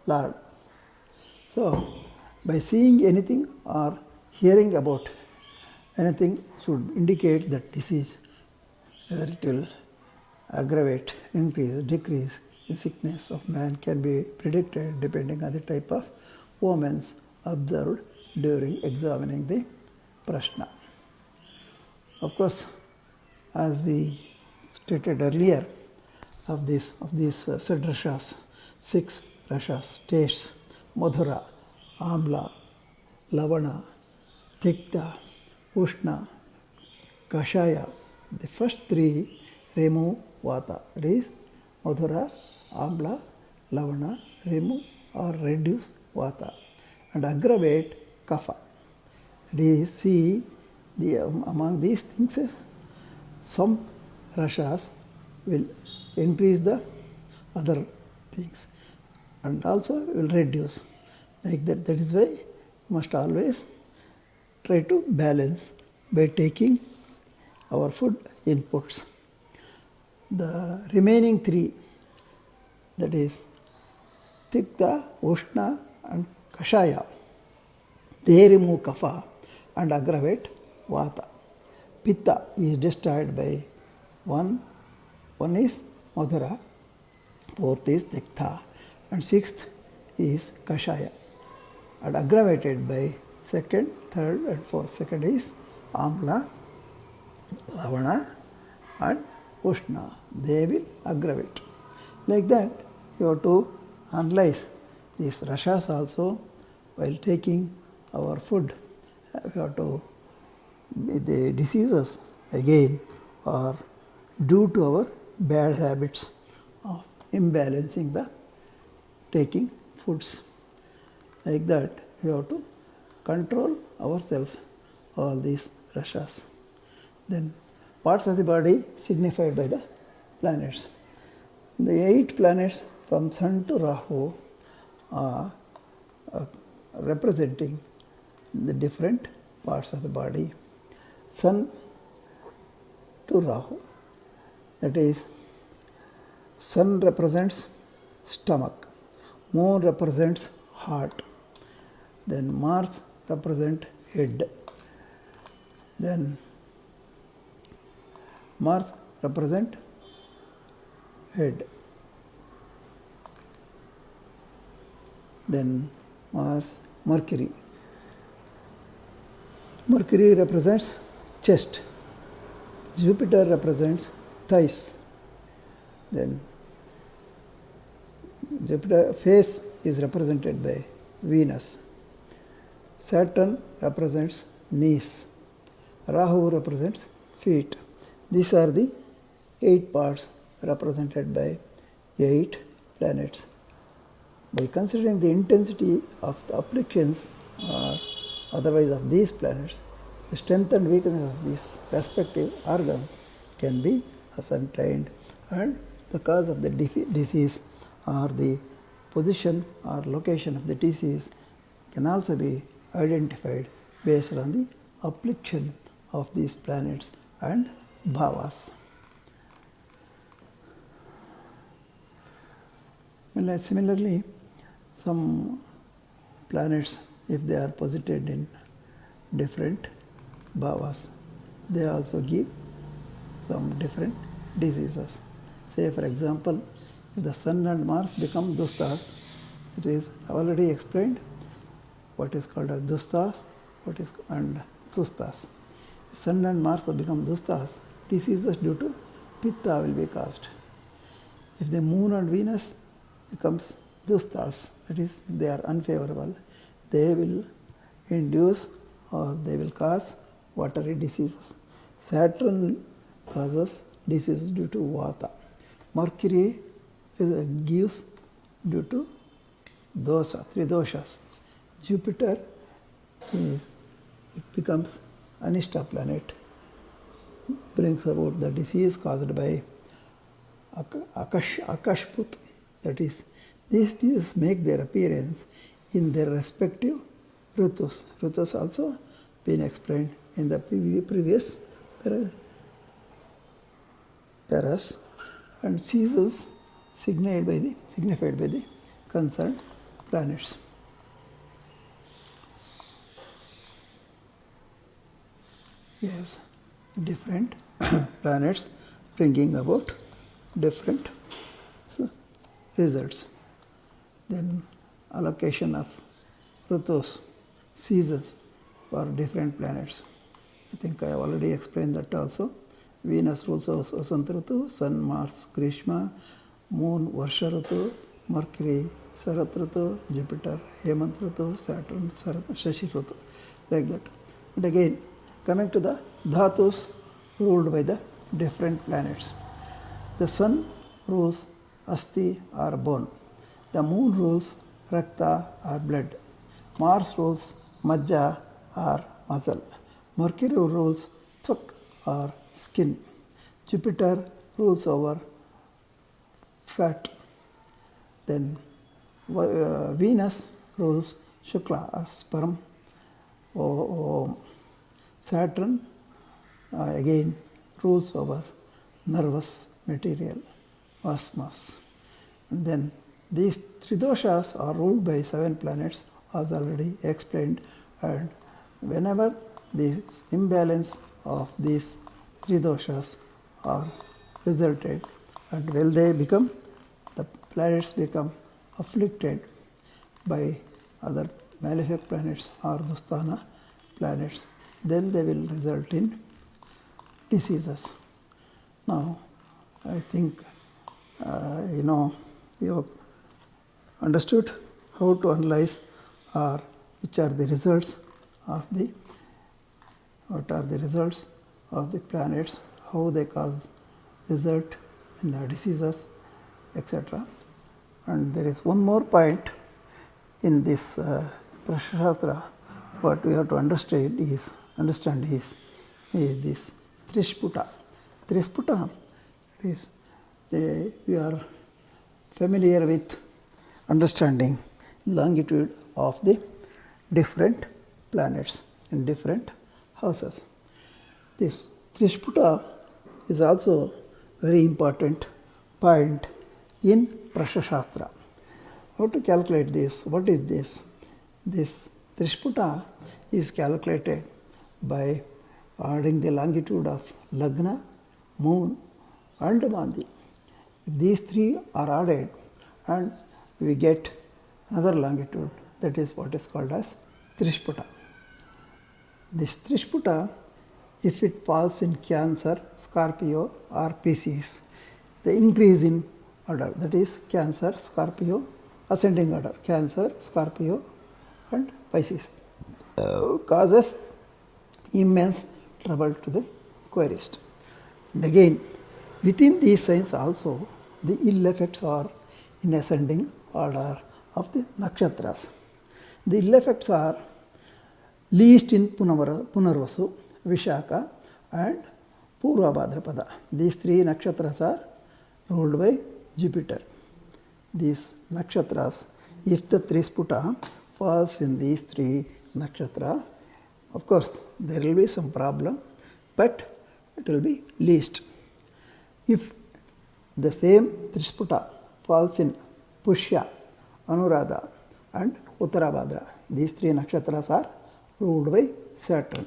Lord. So, by seeing anything or hearing about anything should indicate that disease, whether it will aggravate, increase, decrease, the sickness of man can be predicted depending on the type of omens observed during examining the prashna. Of course, as we stated earlier, of these said rashas, 6 rashas, states, Madhura, Amla, Lavana, Tikta, Ushna, Kashaya. The first 3 remove Vata, that is Madhura, Amla, Lavana, remove or reduce Vata and aggravate Kapha. That is, see, among these things, some rashas will increase the other things and also will reduce. Like that is why you must always try to balance by taking our food inputs. The remaining three, that is Tikta, Ushna and Kashaya, they remove Kapha and aggravate Vata. Pitta is destroyed by one is Madhura, fourth is Tikta, and sixth is Kashaya, and aggravated by second, third and fourth. Second is Amla, Lavana and Ushna. They will aggravate. Like that, you have to analyze these rashas also while taking our food. We have to, the diseases again are due to our bad habits of imbalancing the taking foods. Like that, we have to control ourselves, all these rashas. Then parts of the body signified by the planets. The 8 planets from Sun to Rahu are representing the different parts of the body. Sun to Rahu, that is, Sun represents stomach, Moon represents heart, then Mars represents head, then Mars represents head, then Mercury represents chest, Jupiter represents thighs, then Jupiter face is represented by Venus, Saturn represents knees, Rahu represents feet. These are the 8 parts represented by 8 planets. By considering the intensity of the afflictions or otherwise of these planets, the strength and weakness of these respective organs can be ascertained, and the cause of the disease or the position or location of the disease can also be identified based on the affliction of these planets and bhavas. Similarly, some planets, if they are posited in different bhavas, they also give some different diseases. Say, for example, if the Sun and Mars become dustas, it is already explained what is called as dustas, and sustas. If Sun and Mars become dustas, diseases due to pitta will be caused. If the Moon and Venus becomes dustas, that is, they are unfavorable, they will induce or they will cause watery diseases. Saturn causes diseases due to vata. Mercury gives due to dosha, 3 doshas. Jupiter it becomes Anishta planet, brings about the disease caused by Akashput. That is, these diseases make their appearance in their respective ritus. Ritus also been explained in the previous paras, and seasons signified by the concerned planets. Yes, different planets bringing about different results. Then allocation of ritus, seasons for different planets. I think I have already explained that also. Venus rules Vasant Ritu, Sun, Mars, Grishma, Moon, Varsha Ritu, Mercury, Sarat Ritu, Jupiter, Hemant Ritu, Saturn, Shashi Ritu, like that. And again, coming to the dhatus ruled by the different planets. The Sun rules Asti or bone. The Moon rules Rakta or blood. Mars rules Majja or muscle. Mercury rules Tvak or skin. Jupiter rules over fat. Then Venus rules Shukla or sperm. Saturn again rules our nervous material, osmos. And then these three doshas are ruled by 7 planets, as already explained, and whenever this imbalance of these three doshas are resulted, and will they become, the planets become afflicted by other malefic planets or dusthana planets, then they will result in diseases. Now, I think you have understood how to analyze or which are the results of the planets, how they cause result in the diseases, etc. And there is one more point in this Prashashastra. What we have to understand is this Trishputa. Trishputa is we are familiar with understanding longitude of the different planets in different houses. This Trishputa is also very important point in Prashashastra. How to calculate this? What is this? This Trishputa is calculated by adding the longitude of Lagna, Moon and Mandi. These three are added and we get another longitude, that is what is called as Trishputa. This Trishputa, if it falls in Cancer, Scorpio or Pisces, the increase in order, that is Cancer, Scorpio, ascending order, Cancer, Scorpio and Pisces, causes immense trouble to the querist. And again, within these signs also, the ill effects are in ascending order of the nakshatras. The ill effects are least in Punarvasu, Vishaka and Purva Bhadrapada. These three nakshatras are ruled by Jupiter. These nakshatras, if the Trishputa falls in these three nakshatras, of course there will be some problem, but it will be least. If the same Trishputa falls in Pushya, Anuradha and Uttarabhadra, these three nakshatras are ruled by Saturn.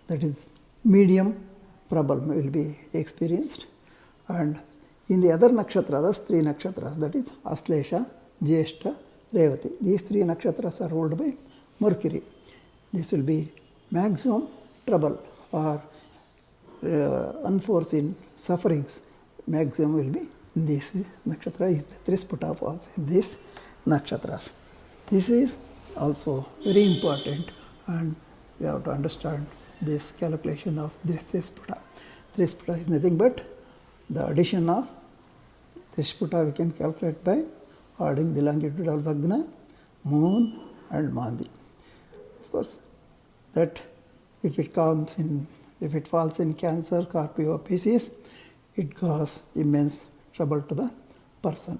That is, medium problem will be experienced. And in the other nakshatras, three nakshatras, that is Aslesha, Jyeshta, Revati, these three nakshatras are ruled by Mercury. This will be maximum trouble or unforeseen sufferings. Maximum will be in this nakshatra if the Trishputa falls in these nakshatras. This is also very important, and you have to understand this calculation of this Trishputa. Trishputa is nothing but the addition of Trishputa we can calculate by adding the longitude of Lagna, Moon and Mandi. Of course, that if it falls in Cancer, Scorpio, Pisces, it causes immense trouble to the person.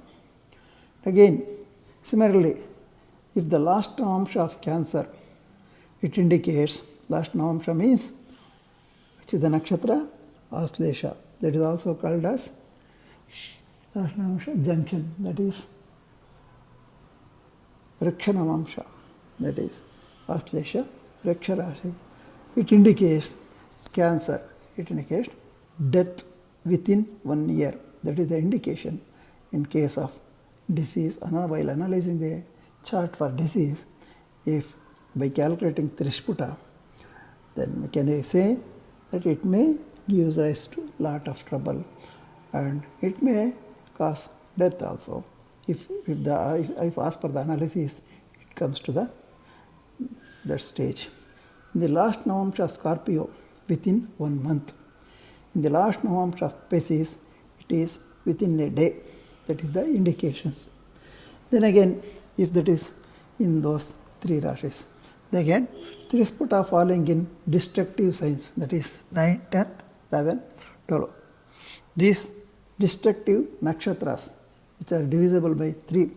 Again, similarly, if the last navamsha of Cancer, it indicates, last navamsha means, which is the nakshatra, Aslesha. That is also called as last navamsha junction, that is Vriksha navamsha, that is Aslesha, Vriksha Rashi. It indicates Cancer, it indicates death within 1 year. That is the indication in case of disease. While analyzing the chart for disease, if by calculating Trishputa, then we can say that it may give rise to lot of trouble and it may cause death also. If as per the analysis it comes to that stage. In the last navamsha Scorpio, within 1 month. In the last navamsha of Pisces, it is within a day. That is the indications. Then again, if that is in those three rashis, then again Trishputa falling in destructive signs, that is 9, 10, 11, 12. These destructive nakshatras, which are divisible by 3,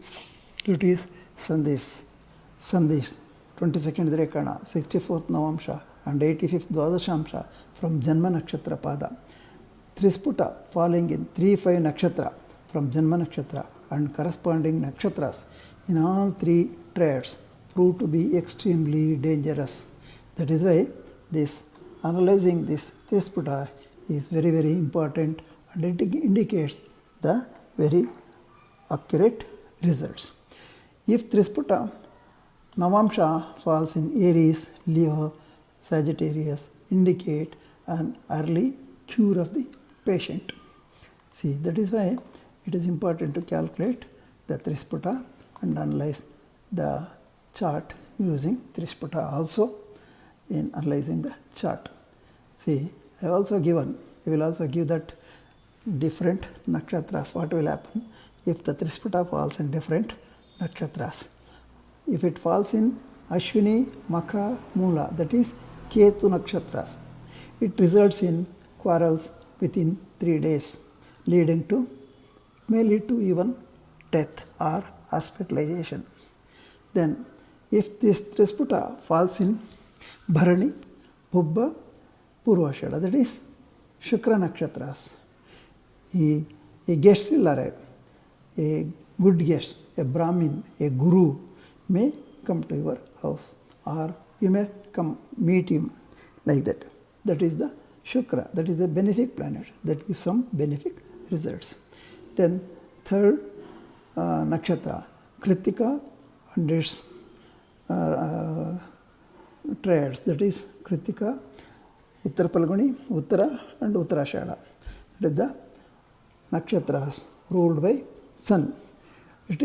it is Sandhis, 22nd Drekana, 64th Navamsha and 85th Dwadashamsha from Janma Nakshatra Pada. Trisputa falling in 3-5 nakshatra from Janma nakshatra and corresponding nakshatras in all three trades prove to be extremely dangerous. That is why this analyzing this Trisputa is very, very important, and it indicates the very accurate results. If Trisputa Navamsha falls in Aries, Leo, Sagittarius, indicate an early cure of the patient. See, that is why it is important to calculate the Trisputa and analyze the chart using Trisputa also in analyzing the chart. See, I will also give that different nakshatras, what will happen if the Trisputa falls in different nakshatras. If it falls in Ashwini, Makha, Mula, that is Ketu nakshatras, it results in quarrels within 3 days, may lead to even death or hospitalization. Then, if this Trisputa falls in Bharani, Bhubba, Purvashada, that is Shukra nakshatras, a guest will arrive, a good guest, a Brahmin, a Guru may come to your house, or you may come meet him like that. That is the Shukra, that is a benefic planet, that gives some benefic results. Then third nakshatra, Kritika and its trades, that is Kritika, Uttara Palguni, Uttara and Uttarashada. That is the nakshatras ruled by Sun. It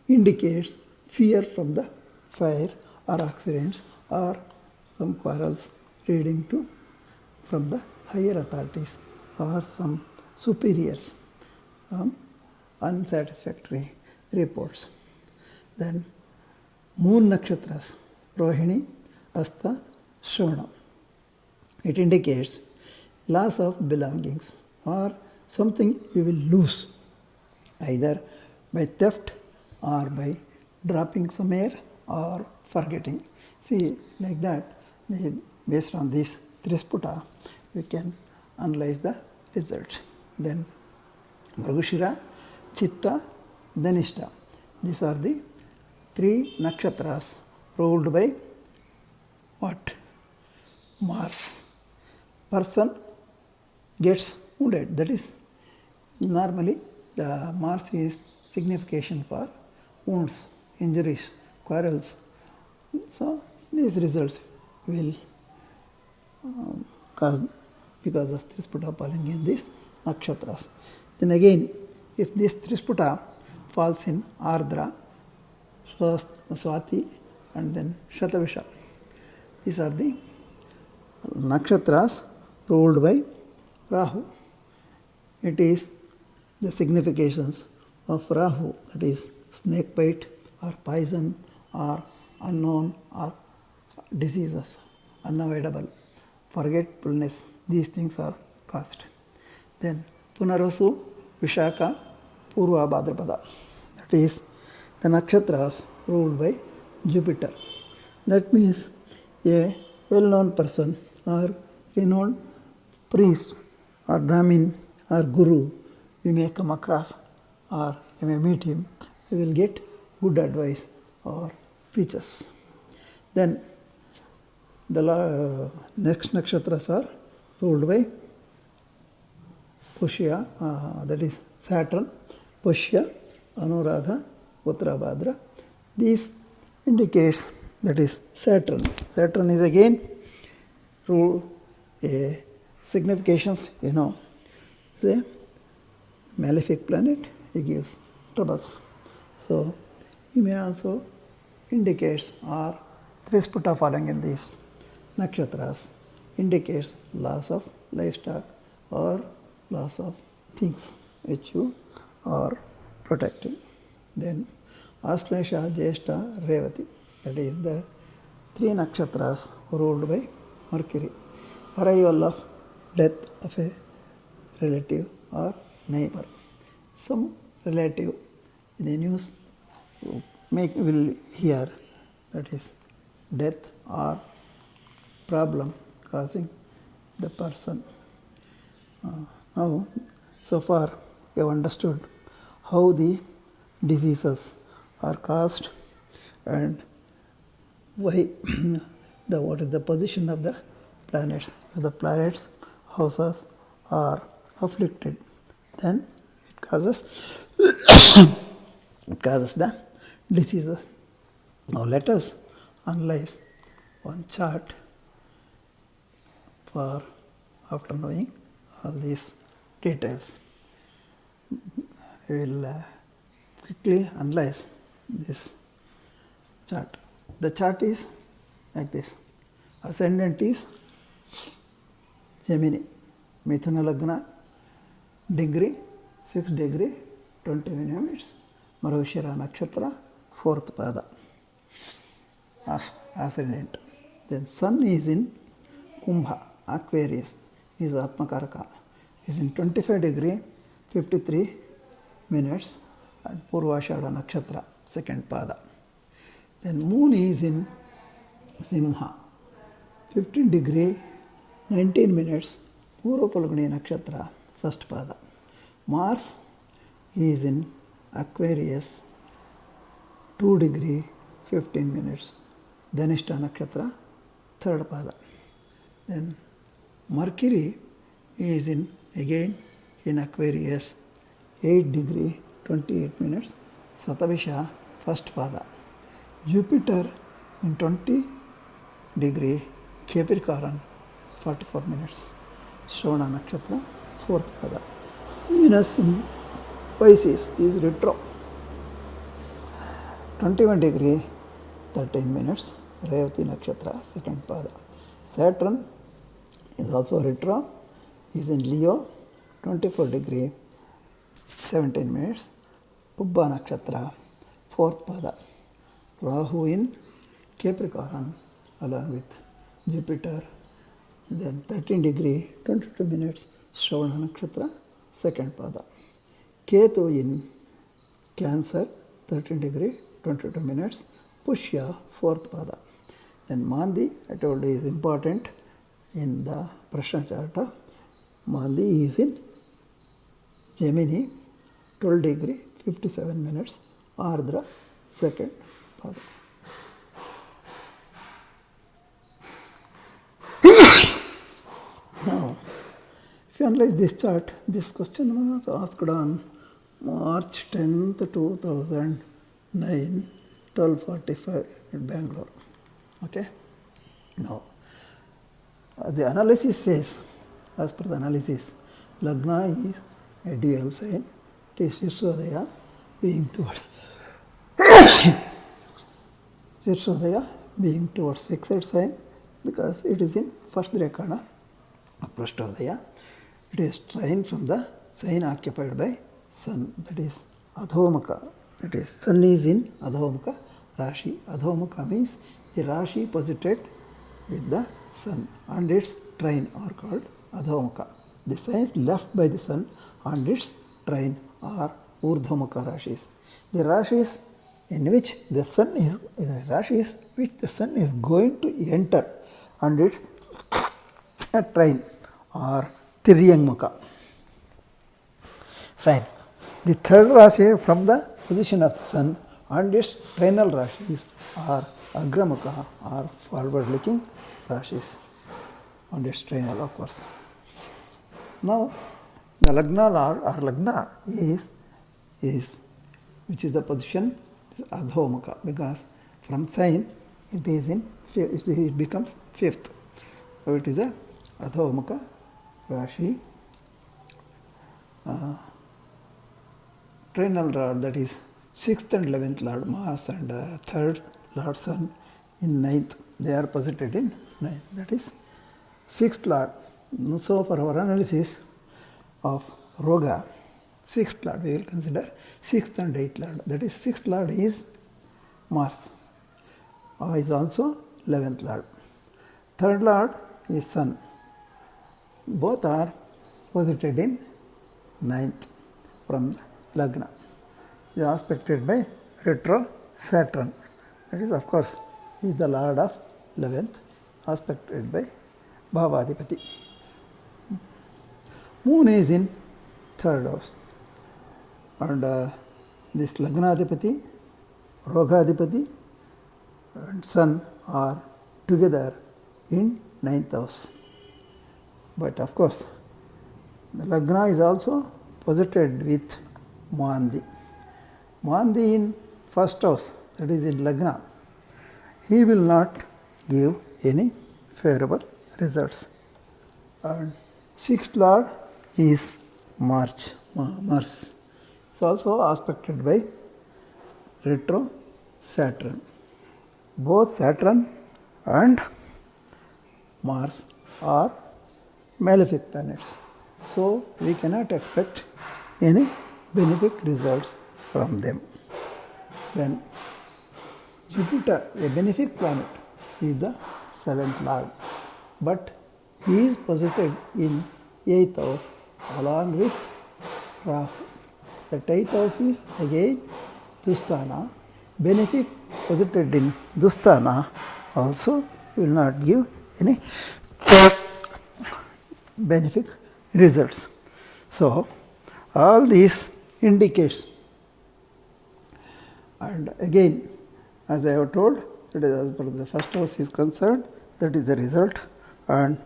indicates fear from the fire or accidents or some quarrels leading to from the higher authorities or some superiors, unsatisfactory reports. Then moon nakshatras, Rohini, Asta, Shravana. It indicates loss of belongings or something you will lose, either by theft or by dropping somewhere or forgetting. See, like that, based on this Trisputa, we can analyze the result. Then Mrigashira, Chitta, Dhanishta. These are the 3 nakshatras ruled by what? Mars. Person gets wounded. That is, normally the Mars is signification for wounds, injuries, quarrels. So these results will cause because of Trisputa falling in these nakshatras. Then again, if this Trisputa falls in Ardra, Swati and then Shatavisha, these are the nakshatras ruled by Rahu. It is the significations of Rahu, that is snake bite or poison or unknown or diseases, unavoidable, forgetfulness, these things are caused. Then Punarasu, Vishaka, Purva Bhadrapada, that is the nakshatras ruled by Jupiter. That means a well-known person or renowned priest or Brahmin or Guru you may come across or you may meet him, you will get good advice or preaches. Then the next nakshatras are ruled by Pushya, that is Saturn, Pushya, Anuradha, Uttarabhadra. This indicates that is Saturn. Saturn is again a significations, it's a malefic planet, he gives troubles. So he may also indicates or Trisputa falling in these nakshatras indicates loss of livestock or loss of things which you are protecting. Then Aslesha, Jyeshta, Revati, that is the 3 nakshatras ruled by Mercury. Arrival of death of a relative or neighbor. Some relative in the news will hear, that is death or problem causing the person Now, so far we have understood how the diseases are caused and why what is the position of the planets. If the planets houses are afflicted, then it causes the diseases. Now let us analyze one chart for after knowing all these details. We will quickly analyze this chart. The chart is like this. Ascendant is Gemini, Mithuna Lagna, degree 6 degree 20 minutes, Margashira Nakshatra, 4th pada, ascendant. Then Sun is in Kumbha, Aquarius, is Atmakaraka, is in 25 degree 53 minutes and Purvashada Nakshatra, 2nd pada. Then Moon is in Simha, 15 degree 19 minutes, Purva Palguni Nakshatra, 1st pada. Mars is in Aquarius, 2 degree 15 minutes, Dhanishta Nakshatra, 3rd pada. Then Mercury is again in Aquarius, 8 degree 28 minutes, Satavisha, 1st pada. Jupiter in 20 degree Capricorn, 44 minutes, Shravana Nakshatra, 4th pada. Venus in Pisces is retro, 21 degree 13 minutes, Revati Nakshatra, 2nd pada. Saturn is also retro, is in Leo, 24 degree 17 minutes, Pubba Nakshatra, 4th pada. Rahu in Capricorn along with Jupiter, then 13 degree 22 minutes, Shravana Nakshatra, 2nd pada. Ketu in Cancer, 13 degree 22 minutes, Pushya, 4th pada. Then Mandi, I told you, is important in the Prashna Charta. Mandi is in Gemini, 12 degree 57 minutes, Ardra, 2nd pada. Now, if you analyze this chart, this question was asked on March 10th, 2009, 12:45 in Bangalore. Okay? Now, the analysis says, as per the analysis, Lagna is a dual sign, it is Shirshodaya being towards Shirshodaya being towards fixed sign because it is in first Drekana of Prashtodaya. It is trine from the sign occupied by Sun, that is Adhomaka. That is, Sun is in Adhomaka Rashi. Adhomaka means the Rashi posited with the Sun and its trine are called Adhomaka. The signs left by the Sun and its trine are Urdhomaka Rashis. The Rashis in which the Sun is going to enter and its trine are Tiryangmaka sign. The third Rashi from the position of the Sun and its trinal Rashis are Agramaka, or forward looking Rashis and its trinal, of course. Now the Lagna or Lagna is which is the position Adhomaka, because from sign it becomes fifth. So it is a Adhomaka Rashi, trinal Lord, that is 6th and 11th Lord Mars and 3rd Lord Sun in 9th. They are posited in 9th, that is 6th Lord. So for our analysis of Roga, 6th Lord we will consider 6th and 8th Lord. That is 6th Lord is Mars, is also 11th Lord. 3rd Lord is Sun. Both are posited in 9th from Lagna. They are aspected by retro Saturn. That is, of course, is the Lord of 11th, aspected by Bhavadipati. Moon is in third house. And this Lagnadipati, Rogadipati and Sun are together in ninth house. But of course, the Lagna is also posited with Mandi. Mandi in first house, that is in Lagna, he will not give any favorable results. And sixth lord is Mars. It's also aspected by retro Saturn. Both Saturn and Mars are malefic planets. So we cannot expect any benefic results from them. Then Jupiter, a benefic planet, is the seventh lord, but he is posited in eighth house along with Rahu. The eighth house is again Dusthana. Benefic posited in Dusthana also will not give any benefic results. So all these indicates, and again, as I have told, that is as far as the first house is concerned, that is the result. And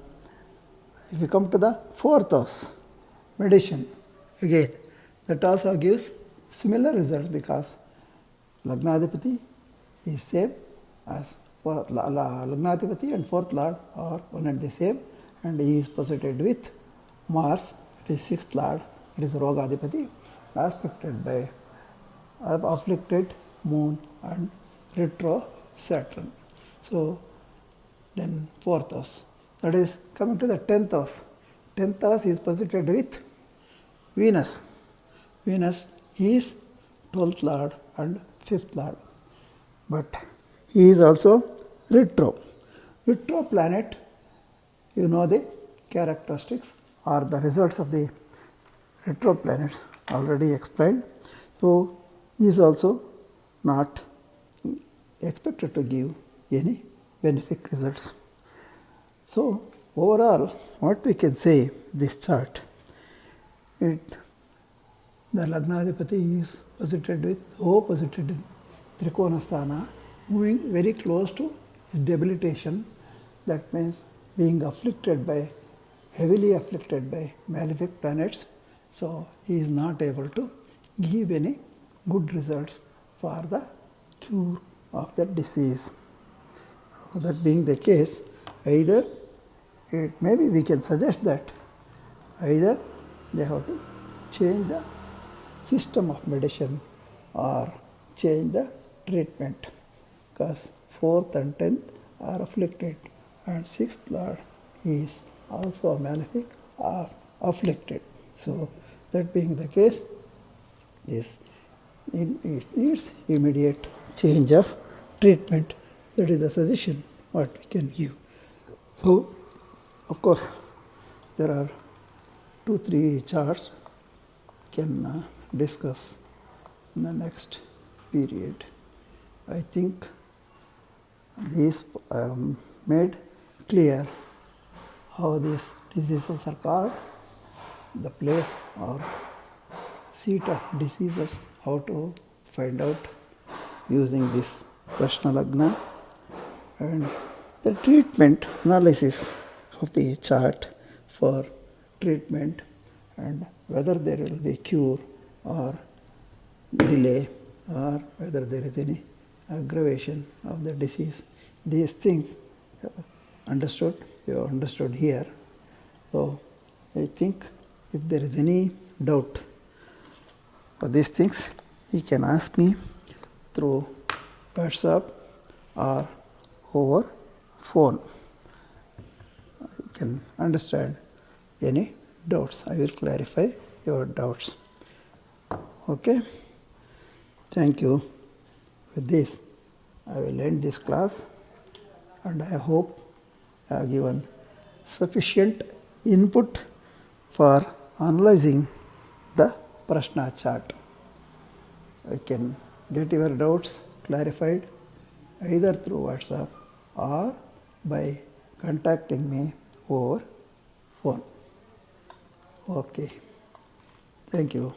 if you come to the fourth house, medicine, again, that also gives similar results because Lagnadipati is same as Lagnadipati and fourth lord are one and the same, and he is posited with Mars, it is sixth lord, it is Rogadipati, aspected by afflicted moon and retro Saturn. So then fourth house, that is coming to the 10th house. 10th house is posited with Venus. Venus is 12th lord and 5th lord, but he is also retro. Retro planet, you know the characteristics or the results of the retro planets already explained. So he is also not expected to give any benefic results. So overall, what we can say this chart, the Lagnadipati is posited with O posited in Trikonasthana, moving very close to his debilitation. That means being heavily afflicted by malefic planets. So he is not able to give any good results for the cure of the disease. That being the case, either maybe we can suggest that either they have to change the system of medicine or change the treatment, because 4th and 10th are afflicted and 6th lord is also a malefic afflicted. So that being the case, it needs immediate change of treatment. That is the suggestion what we can give. So of course there are 2-3 charts can discuss in the next period. I think these made clear how these diseases are called, the place or seat of diseases, how to find out using this Prashna Lagna, and the treatment analysis of the chart for treatment and whether there will be cure or delay or whether there is any aggravation of the disease. These things you have understood here. So I think if there is any doubt for these things, you can ask me through WhatsApp or over phone. You can understand any doubts. I will clarify your doubts. Okay? Thank you. With this, I will end this class, and I hope I have given sufficient input for analyzing the Prashna chart. I can get your doubts clarified either through WhatsApp or by contacting me over phone. Okay. Thank you.